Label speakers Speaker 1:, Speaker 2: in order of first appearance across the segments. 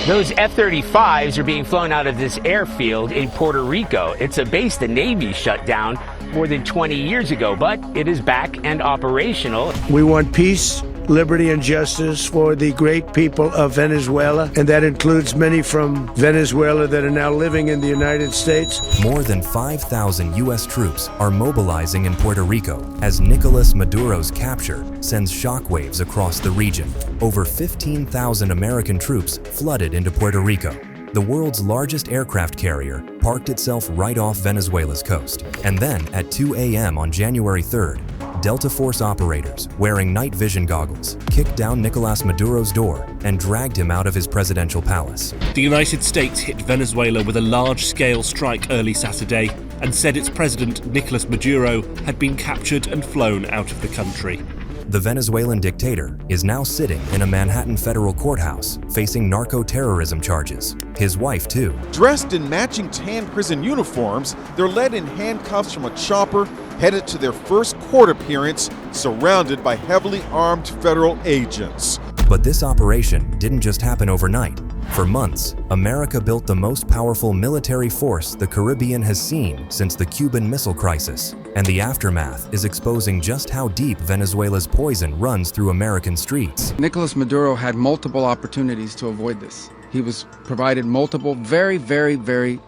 Speaker 1: Those F-35s are being flown out of this airfield in Puerto Rico. It's a base the Navy shut down more than 20 years ago, but it is back and operational.
Speaker 2: We want peace, liberty, and justice for the great people of Venezuela, and that includes many from Venezuela that are now living in the United States.
Speaker 3: More than 5,000 U.S. troops are mobilizing in Puerto Rico as Nicolas Maduro's capture sends shockwaves across the region. Over 15,000 American troops flooded into Puerto Rico. The world's largest aircraft carrier parked itself right off Venezuela's coast. And then, at 2 a.m. on January 3rd, Delta Force operators, wearing night vision goggles, kicked down Nicolas Maduro's door and dragged him out of his presidential palace.
Speaker 4: The United States hit Venezuela with a large-scale strike early Saturday and said its president, Nicolas Maduro, had been captured and flown out of the country.
Speaker 3: The Venezuelan dictator is now sitting in a Manhattan federal courthouse facing narco-terrorism charges. His wife, too.
Speaker 5: Dressed in matching tan prison uniforms, they're led in handcuffs from a chopper, headed to their first court appearance, surrounded by heavily armed federal agents.
Speaker 3: But this operation didn't just happen overnight. For months, America built the most powerful military force the Caribbean has seen since the Cuban Missile Crisis, and the aftermath is exposing just how deep Venezuela's poison runs through American streets.
Speaker 6: Nicolas Maduro had multiple opportunities to avoid this. He was provided multiple very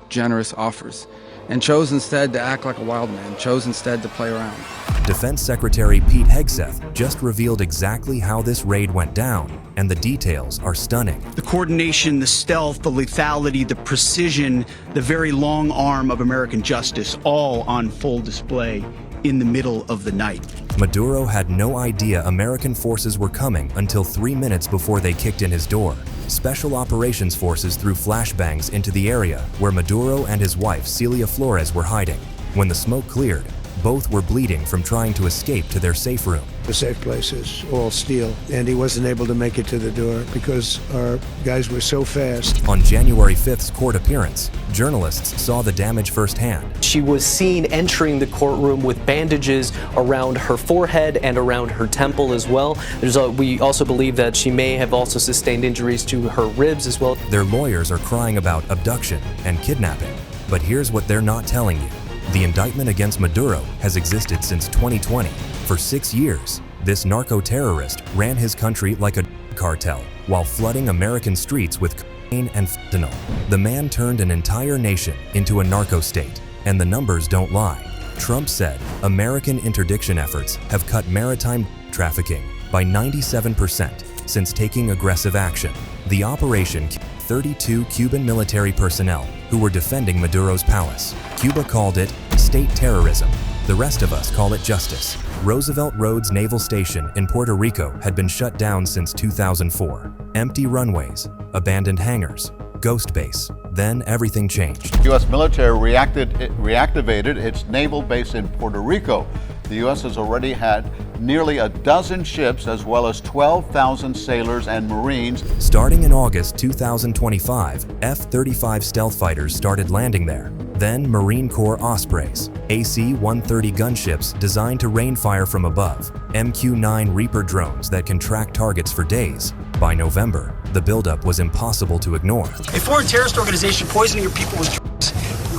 Speaker 6: generous offers, and chose instead to act like a wild man, chose instead to play around.
Speaker 3: Defense Secretary Pete Hegseth just revealed exactly how this raid went down, and the details are stunning.
Speaker 7: The coordination, the stealth, the lethality, the precision, the very long arm of American justice, all on full display in the middle of the night.
Speaker 3: Maduro had no idea American forces were coming until 3 minutes before they kicked in his door. Special operations forces threw flashbangs into the area where Maduro and his wife Celia Flores were hiding. When the smoke cleared, both were bleeding from trying to escape to their safe room.
Speaker 2: The safe place is all steel, and he wasn't able to make it to the door because our guys were so fast.
Speaker 3: On January 5th's court appearance, journalists saw the damage firsthand.
Speaker 8: She was seen entering the courtroom with bandages around her forehead and around her temple as well. We also believe that she may have also sustained injuries to her ribs as well.
Speaker 3: Their lawyers are crying about abduction and kidnapping. But here's what they're not telling you. The indictment against Maduro has existed since 2020. For 6 years, this narco-terrorist ran his country like a cartel while flooding American streets with cocaine and fentanyl. The man turned an entire nation into a narco-state, and the numbers don't lie. Trump said American interdiction efforts have cut maritime trafficking by 97% since taking aggressive action. The operation killed 32 Cuban military personnel who were defending Maduro's palace. Cuba called it state terrorism. The rest of us call it justice. Roosevelt Roads Naval Station in Puerto Rico had been shut down since 2004. Empty runways, abandoned hangars, ghost base. Then everything changed.
Speaker 9: The U.S. military reactivated its naval base in Puerto Rico. The U.S. has already had nearly a dozen ships as well as 12,000 sailors and Marines.
Speaker 3: Starting in August 2025, F-35 stealth fighters started landing there. Then Marine Corps Ospreys, AC-130 gunships designed to rain fire from above, MQ-9 Reaper drones that can track targets for days. By November, the buildup was impossible to ignore.
Speaker 7: A foreign terrorist organization poisoning your people with drugs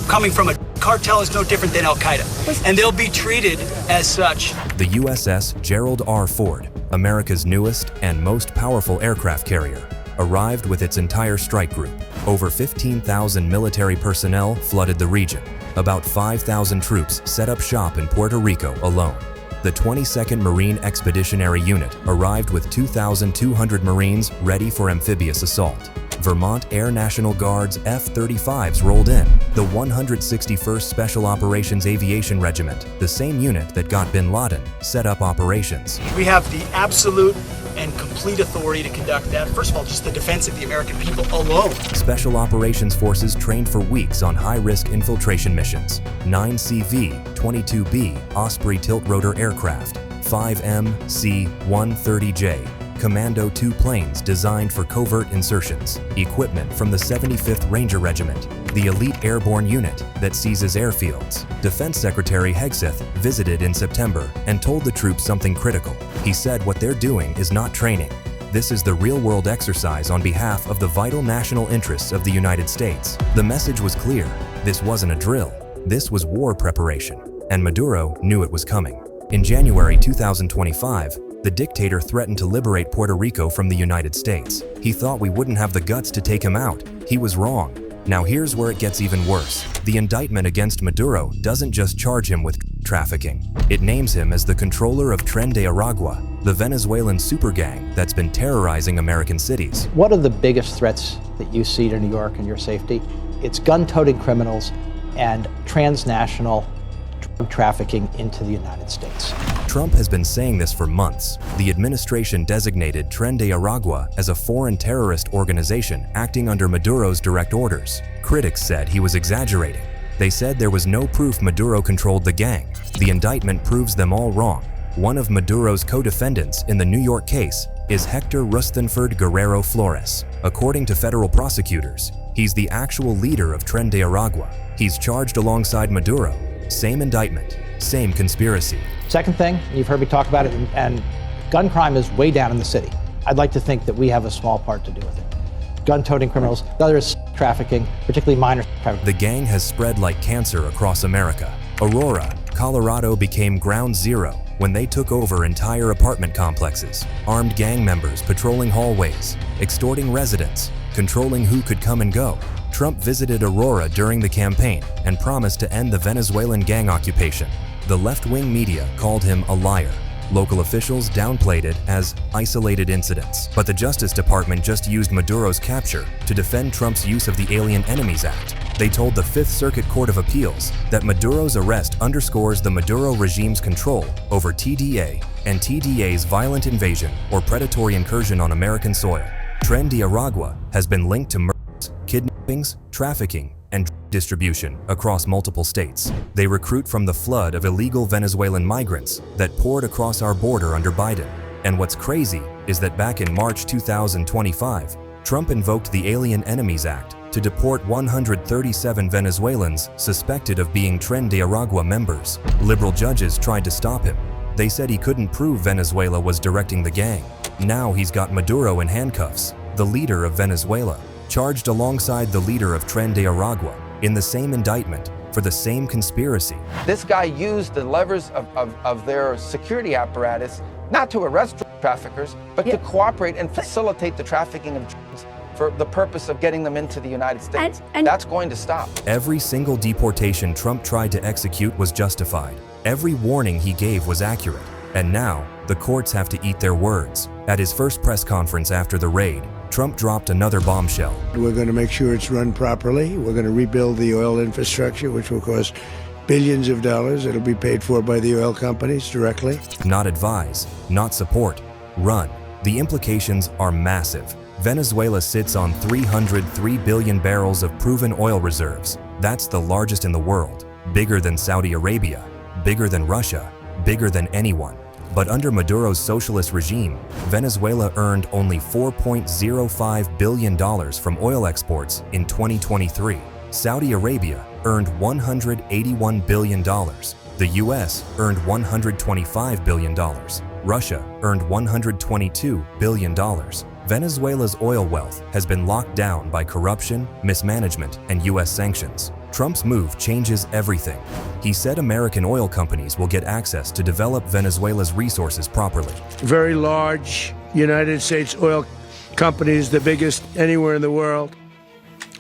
Speaker 7: coming from a cartel is no different than Al-Qaeda, and they'll be treated as such.
Speaker 3: The USS Gerald R. Ford, America's newest and most powerful aircraft carrier, arrived with its entire strike group. Over 15,000 military personnel flooded the region. About 5,000 troops set up shop in Puerto Rico alone. The 22nd Marine Expeditionary Unit arrived with 2,200 Marines ready for amphibious assault. Vermont Air National Guard's F-35s rolled in. The 161st Special Operations Aviation Regiment, the same unit that got bin Laden, set up operations.
Speaker 7: We have the absolute and complete authority to conduct that. First of all, just the defense of the American people alone.
Speaker 3: Special Operations Forces trained for weeks on high-risk infiltration missions. 9 CV-22B Osprey tilt-rotor aircraft, 5 MC-130J Commando 2 planes designed for covert insertions, equipment from the 75th Ranger Regiment, the elite airborne unit that seizes airfields. Defense Secretary Hegseth visited in September and told the troops something critical. He said what they're doing is not training, This is the real-world exercise on behalf of the vital national interests of the United States. The message was clear. This wasn't a drill. This was war preparation. And Maduro knew it was coming. In January 2025, the dictator threatened to liberate Puerto Rico from the United States. He thought we wouldn't have the guts to take him out. He was wrong. Now here's where it gets even worse. The indictment against Maduro doesn't just charge him with trafficking. It names him as the controller of Tren de Aragua, the Venezuelan super gang that's been terrorizing American cities.
Speaker 10: What are the biggest threats that you see to New York and your safety? It's gun-toting criminals and transnational drug trafficking into the United States.
Speaker 3: Trump has been saying this for months. The administration designated Tren de Aragua as a foreign terrorist organization acting under Maduro's direct orders. Critics said he was exaggerating. They said there was no proof Maduro controlled the gang. The indictment proves them all wrong. One of Maduro's co-defendants in the New York case is Hector Rustenford Guerrero Flores. According to federal prosecutors, he's the actual leader of Tren de Aragua. He's charged alongside Maduro. Same indictment, same conspiracy.
Speaker 10: Second thing, you've heard me talk about it, and gun crime is way down in the city. I'd like to think that we have a small part to do with it. Gun-toting criminals, the other is trafficking, particularly minor trafficking.
Speaker 3: The gang has spread like cancer across America. Aurora, Colorado became ground zero when they took over entire apartment complexes. Armed gang members patrolling hallways, extorting residents, controlling who could come and go. Trump visited Aurora during the campaign and promised to end the Venezuelan gang occupation. The left-wing media called him a liar. Local officials downplayed it as isolated incidents. But the Justice Department just used Maduro's capture to defend Trump's use of the Alien Enemies Act. They told the Fifth Circuit Court of Appeals that Maduro's arrest underscores the Maduro regime's control over TDA and TDA's violent invasion or predatory incursion on American soil. Tren de Aragua has been linked to murders, kidnappings, trafficking, and distribution across multiple states. They recruit from the flood of illegal Venezuelan migrants that poured across our border under Biden. And what's crazy is that back in March 2025, Trump invoked the Alien Enemies Act to deport 137 Venezuelans suspected of being Tren de Aragua members. Liberal judges tried to stop him. They said he couldn't prove Venezuela was directing the gang. Now he's got Maduro in handcuffs, the leader of Venezuela, charged alongside the leader of Tren de Aragua in the same indictment for the same conspiracy.
Speaker 11: This guy used the levers of their security apparatus not to arrest traffickers, but to cooperate and facilitate the trafficking of drugs for the purpose of getting them into the United States. And that's going to stop.
Speaker 3: Every single deportation Trump tried to execute was justified. Every warning he gave was accurate. And now, the courts have to eat their words. At his first press conference after the raid, Trump dropped another bombshell.
Speaker 2: We're going to make sure it's run properly. We're going to rebuild the oil infrastructure, which will cost billions of dollars. It'll be paid for by the oil companies directly.
Speaker 3: Not advise, not support, run. The implications are massive. Venezuela sits on 303 billion barrels of proven oil reserves. That's the largest in the world. Bigger than Saudi Arabia, bigger than Russia, bigger than anyone. But under Maduro's socialist regime, Venezuela earned only $4.05 billion from oil exports in 2023. Saudi Arabia earned $181 billion. The US earned $125 billion. Russia earned $122 billion. Venezuela's oil wealth has been locked down by corruption, mismanagement, and US sanctions. Trump's move changes everything. He said American oil companies will get access to develop Venezuela's resources properly.
Speaker 2: Very large United States oil companies, the biggest anywhere in the world,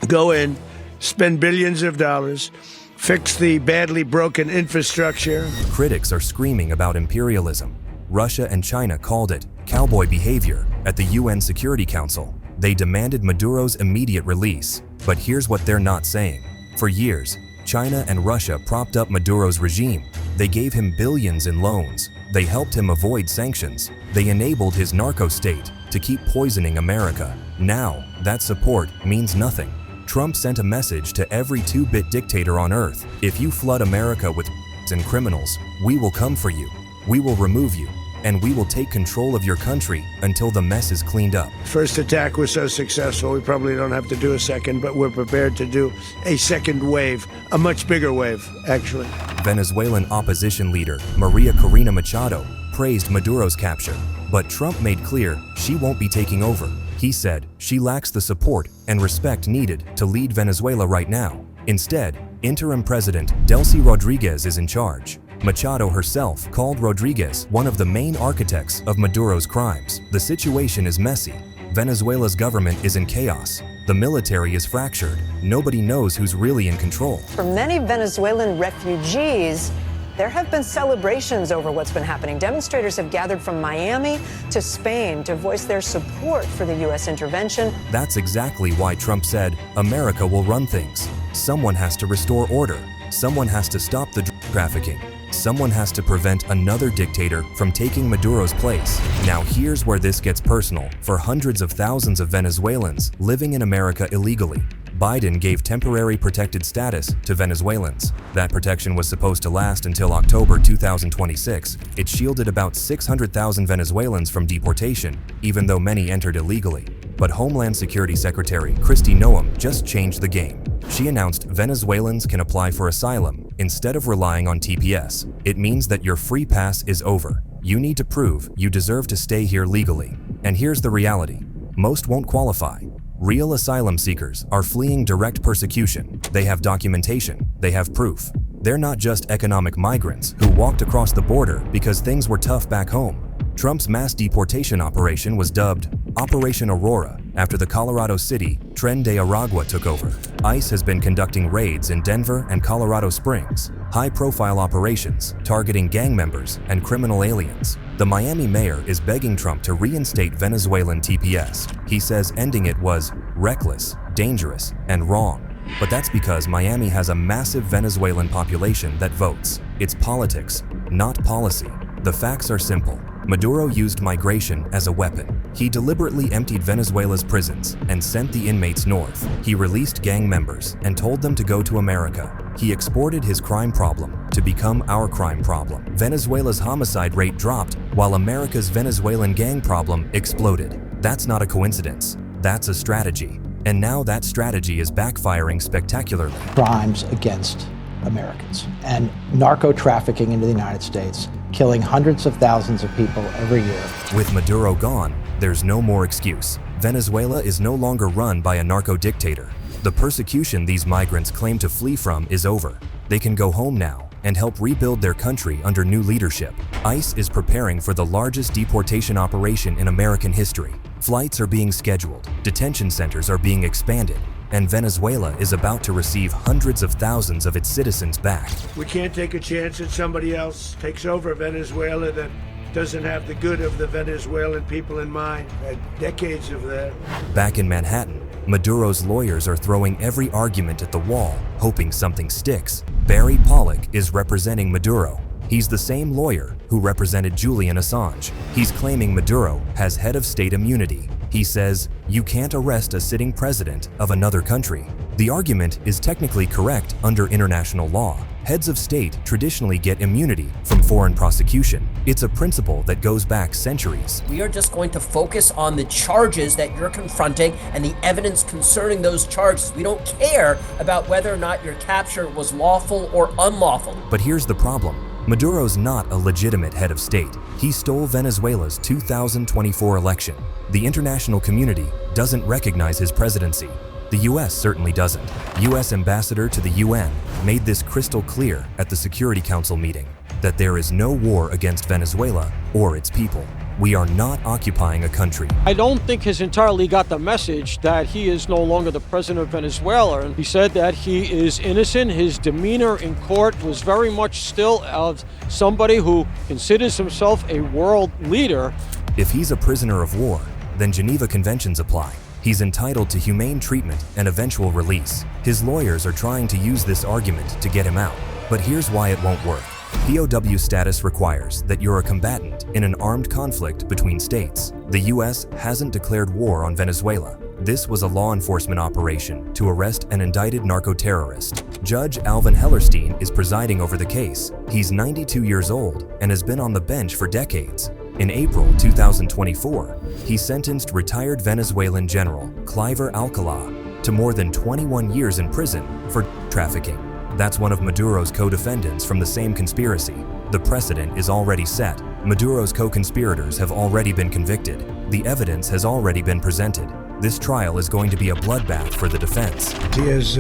Speaker 2: go in, spend billions of dollars, fix the badly broken infrastructure.
Speaker 3: Critics are screaming about imperialism. Russia and China called it cowboy behavior at the UN Security Council. They demanded Maduro's immediate release. But here's what they're not saying. For years, China and Russia propped up Maduro's regime. They gave him billions in loans. They helped him avoid sanctions. They enabled his narco-state to keep poisoning America. Now, that support means nothing. Trump sent a message to every two-bit dictator on earth. If you flood America with and criminals, we will come for you. We will remove you. And we will take control of your country until the mess is cleaned up.
Speaker 2: First attack was so successful, we probably don't have to do a second, but we're prepared to do a second wave, a much bigger wave, actually.
Speaker 3: Venezuelan opposition leader Maria Corina Machado praised Maduro's capture, but Trump made clear she won't be taking over. He said she lacks the support and respect needed to lead Venezuela right now. Instead, interim president Delcy Rodriguez is in charge. Machado herself called Rodriguez one of the main architects of Maduro's crimes. The situation is messy. Venezuela's government is in chaos. The military is fractured. Nobody knows who's really in control.
Speaker 12: For many Venezuelan refugees, there have been celebrations over what's been happening. Demonstrators have gathered from Miami to Spain to voice their support for the U.S. intervention.
Speaker 3: That's exactly why Trump said, America will run things. Someone has to restore order. Someone has to stop the drug trafficking. Someone has to prevent another dictator from taking Maduro's place. Now here's where this gets personal. For hundreds of thousands of Venezuelans living in America illegally, Biden gave temporary protected status to Venezuelans. That protection was supposed to last until October 2026. It shielded about 600,000 Venezuelans from deportation, even though many entered illegally. But Homeland Security Secretary Kristi Noem just changed the game. She announced Venezuelans can apply for asylum instead of relying on TPS. It means that your free pass is over. You need to prove you deserve to stay here legally. And here's the reality. Most won't qualify. Real asylum seekers are fleeing direct persecution. They have documentation. They have proof. They're not just economic migrants who walked across the border because things were tough back home. Trump's mass deportation operation was dubbed Operation Aurora after the Colorado City Tren de Aragua took over. ICE has been conducting raids in Denver and Colorado Springs, high-profile operations targeting gang members and criminal aliens. The Miami mayor is begging Trump to reinstate Venezuelan TPS. He says ending it was reckless, dangerous, and wrong. But that's because Miami has a massive Venezuelan population that votes. It's politics, not policy. The facts are simple. Maduro used migration as a weapon. He deliberately emptied Venezuela's prisons and sent the inmates north. He released gang members and told them to go to America. He exported his crime problem to become our crime problem. Venezuela's homicide rate dropped while America's Venezuelan gang problem exploded. That's not a coincidence. That's a strategy. And now that strategy is backfiring spectacularly.
Speaker 10: Crimes against Americans and narco trafficking into the United States, killing hundreds of thousands of people every year.
Speaker 3: With Maduro gone, there's no more excuse. Venezuela is no longer run by a narco dictator. The persecution these migrants claim to flee from is over. They can go home now and help rebuild their country under new leadership. ICE is preparing for the largest deportation operation in American history. Flights are being scheduled, detention centers are being expanded, and Venezuela is about to receive hundreds of thousands of its citizens back.
Speaker 2: We can't take a chance that somebody else takes over Venezuela that doesn't have the good of the Venezuelan people in mind. Had decades of that.
Speaker 3: Back in Manhattan, Maduro's lawyers are throwing every argument at the wall, hoping something sticks. Barry Pollock is representing Maduro. He's the same lawyer who represented Julian Assange. He's claiming Maduro has head of state immunity. He says, you can't arrest a sitting president of another country. The argument is technically correct under international law. Heads of state traditionally get immunity from foreign prosecution. It's a principle that goes back centuries.
Speaker 13: We are just going to focus on the charges that you're confronting and the evidence concerning those charges. We don't care about whether or not your capture was lawful or unlawful.
Speaker 3: But here's the problem. Maduro's not a legitimate head of state. He stole Venezuela's 2024 election. The international community doesn't recognize his presidency. The US certainly doesn't. US Ambassador to the UN made this crystal clear at the Security Council meeting, that there is no war against Venezuela or its people. We are not occupying a country.
Speaker 14: I don't think he's entirely got the message that he is no longer the president of Venezuela. He said that he is innocent. His demeanor in court was very much still of somebody who considers himself a world leader.
Speaker 3: If he's a prisoner of war, then Geneva Conventions apply. He's entitled to humane treatment and eventual release. His lawyers are trying to use this argument to get him out. But here's why it won't work. POW status requires that you're a combatant in an armed conflict between states. The US hasn't declared war on Venezuela. This was a law enforcement operation to arrest an indicted narco-terrorist. Judge Alvin Hellerstein is presiding over the case. He's 92 years old and has been on the bench for decades. In April 2024, he sentenced retired Venezuelan General Cliver Alcala to more than 21 years in prison for trafficking. That's one of Maduro's co-defendants from the same conspiracy. The precedent is already set. Maduro's co-conspirators have already been convicted. The evidence has already been presented. This trial is going to be a bloodbath for the defense.
Speaker 2: He has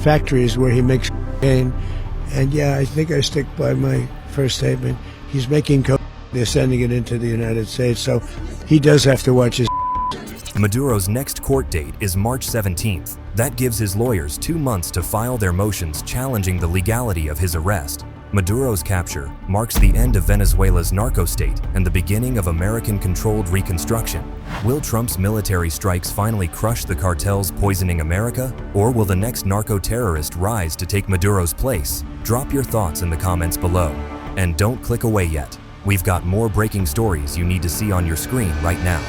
Speaker 2: factories where he makes cocaine, and yeah, I think I stick by my first statement. He's making cocaine, they're sending it into the United States, so he does have to watch his.
Speaker 3: Maduro's next court date is March 17th. That gives his lawyers 2 months to file their motions challenging the legality of his arrest. Maduro's capture marks the end of Venezuela's narco-state and the beginning of American-controlled reconstruction. Will Trump's military strikes finally crush the cartels poisoning America? Or will the next narco-terrorist rise to take Maduro's place? Drop your thoughts in the comments below. And don't click away yet. We've got more breaking stories you need to see on your screen right now.